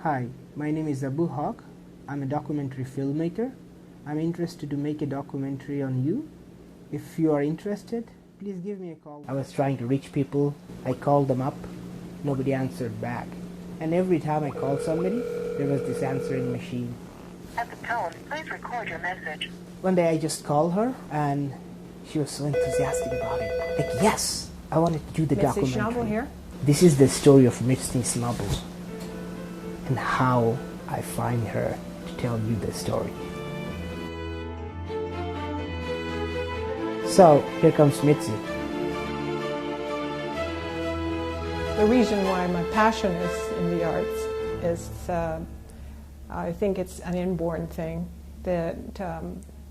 Hi, my name is Haque. I'm a documentary filmmaker. I'm interested to make a documentary on you. If you are interested, please give me a call. I was trying to reach people. I called them up. Nobody answered back. And every time I called somebody, there was this answering machine. At the tone, please record your message. One day I just called her and she was so enthusiastic about it. Like, yes, I wanted to do the Mitzi documentary. Schnabel here. This is the story of Mitzi Schnabel and how I find her to tell you the story. So, here comes Mitzi. The reason why my passion is in the arts is I think it's an inborn thing that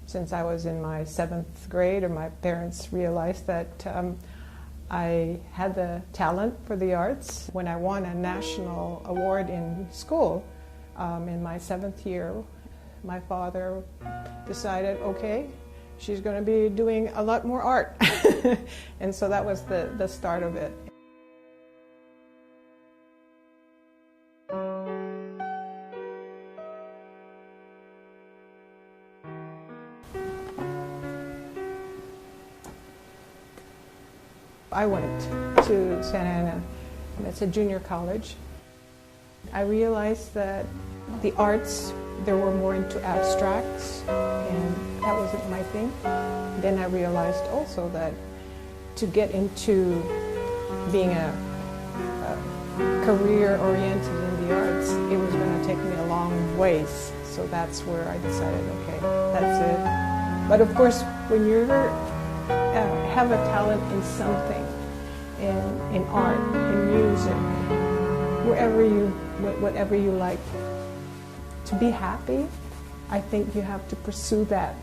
since I was in my 7th grade, or my parents realized that I had the talent for the arts. When I won a national award in school in my 7th year, my father decided, okay, she's going to be doing a lot more art. And so that was the start of it. I went to Santa Ana. It's a junior college. I realized that the arts, they were more into abstracts, and that wasn't my thing. Then I realized also that to get into being a career oriented in the arts, it was going to take me a long ways. So that's where I decided, okay, that's it. But of course, when you're have a talent in something, in art, in music, whatever you like, to be happy, I think you have to pursue that.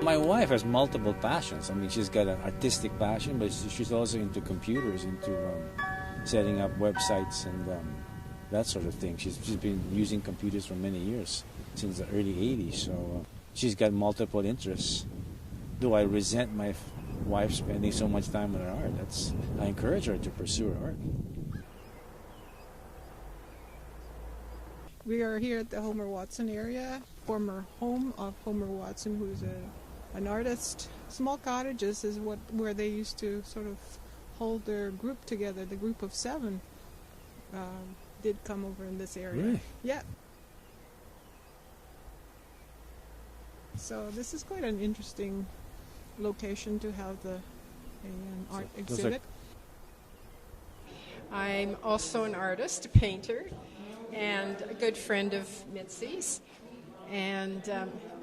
My wife has multiple passions. I mean, she's got an artistic passion, but she's also into computers, into setting up websites and that sort of thing. She's been using computers for many years, since the early 80s, so she's got multiple interests. Do I resent my wife spending so much time on her art? I encourage her to pursue her art. We are here at the Homer Watson area, former home of Homer Watson, who's an artist. Small cottages is where they used to sort of hold their group together. The group of 7 did come over in this area. Really? Yeah. So this is quite an interesting location to have an art exhibit. I'm also an artist, a painter, and a good friend of Mitzi's. And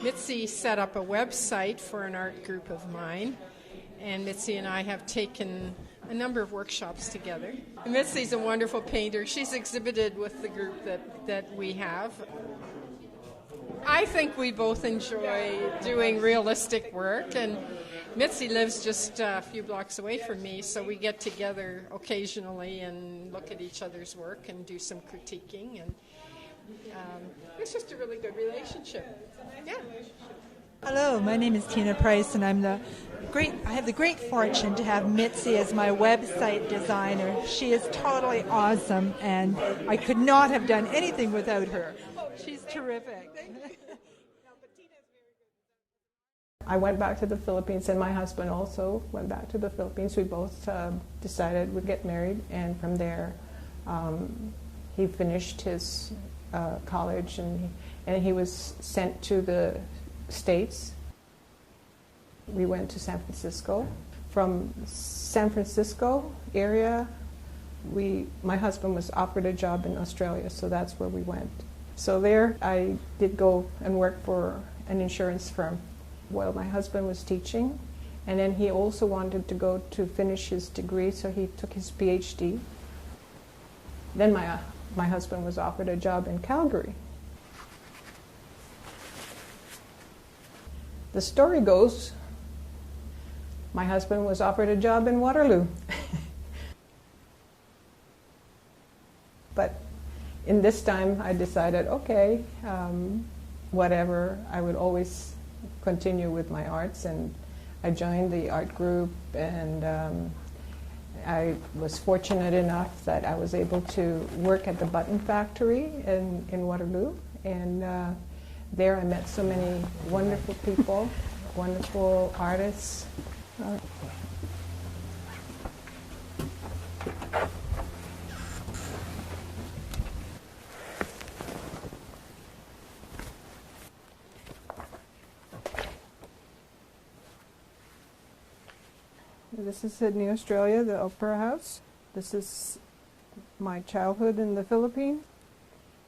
Mitzi set up a website for an art group of mine, and Mitzi and I have taken a number of workshops together. And Mitzi's a wonderful painter. She's exhibited with the group that we have. I think we both enjoy doing realistic work, and Mitzi lives just a few blocks away from me, so we get together occasionally and look at each other's work and do some critiquing, and it's just a really good relationship. Yeah. Hello, my name is Tina Price, and I have the great fortune to have Mitzi as my website designer. She is totally awesome, and I could not have done anything without her. She's terrific. I went back to the Philippines, and my husband also went back to the Philippines. We both decided we'd get married, and from there he finished his college, and he was sent to the States. We went to San Francisco. From San Francisco area, my husband was offered a job in Australia, so that's where we went. So there I did go and work for an insurance firm while my husband was teaching, and then he also wanted to go to finish his degree, so he took his PhD. Then my husband was offered a job in Calgary. The story goes, my husband was offered a job in Waterloo. But in this time I decided, okay, whatever, I would always continue with my arts, and I joined the art group, and I was fortunate enough that I was able to work at the Button Factory in Waterloo, and there I met so many wonderful people, wonderful artists. This is Sydney, Australia, the Opera House. This is my childhood in the Philippines.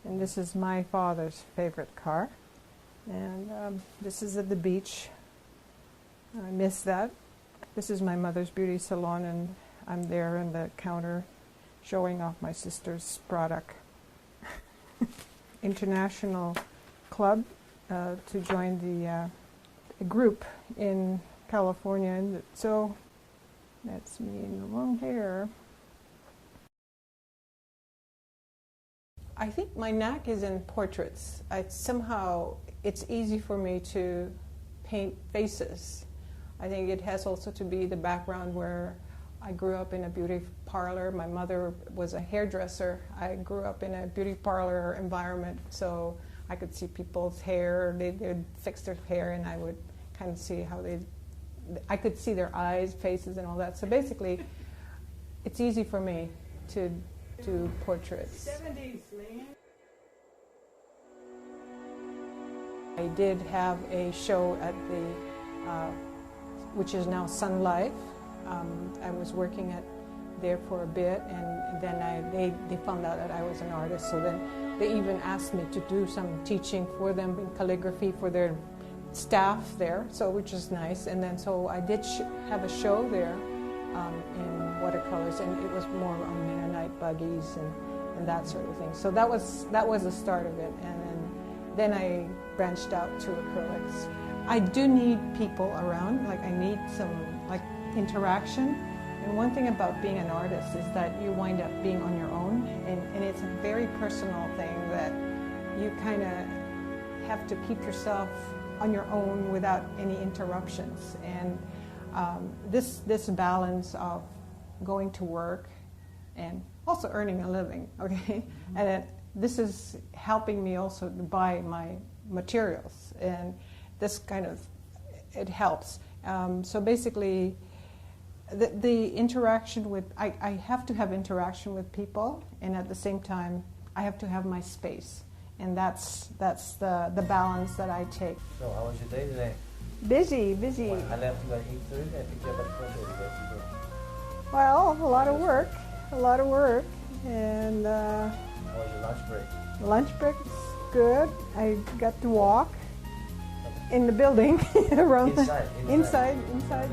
And this is my father's favorite car. And this is at the beach. I miss that. This is my mother's beauty salon, and I'm there in the counter showing off my sister's product. International club to join the group in California. And so that's me in the long hair. I think my knack is in portraits. It's easy for me to paint faces. I think it has also to be the background where I grew up in a beauty parlor. My mother was a hairdresser. I grew up in a beauty parlor environment, so I could see people's hair. They'd fix their hair, and I would kind of see how I could see their eyes, faces, and all that. So basically, it's easy for me to do portraits. 70s, man. I did have a show at which is now Sun Life. I was working there for a bit, and then they found out that I was an artist. So then they even asked me to do some teaching for them in calligraphy for their staff there, so which is nice. And then so I did have a show there in watercolors, and it was more on Mennonite buggies and that sort of thing. So that was the start of it, and then I branched out to acrylics. I do need people around. Like I need some interaction. And one thing about being an artist is that you wind up being on your own, and it's a very personal thing that you kind of have to keep yourself on your own without any interruptions. And this balance of going to work and also earning a living, okay? And this is helping me also to buy my materials, and this kind of, it helps. So basically, the interaction with, I have to have interaction with people, and at the same time, I have to have my space. And that's the balance that I take. So how was your day today? Busy. I left you like 8:30. I picked you up at 4:30. Well, a lot of work. And How was your lunch break? lunch break is good. I got to walk in the building around Inside. inside.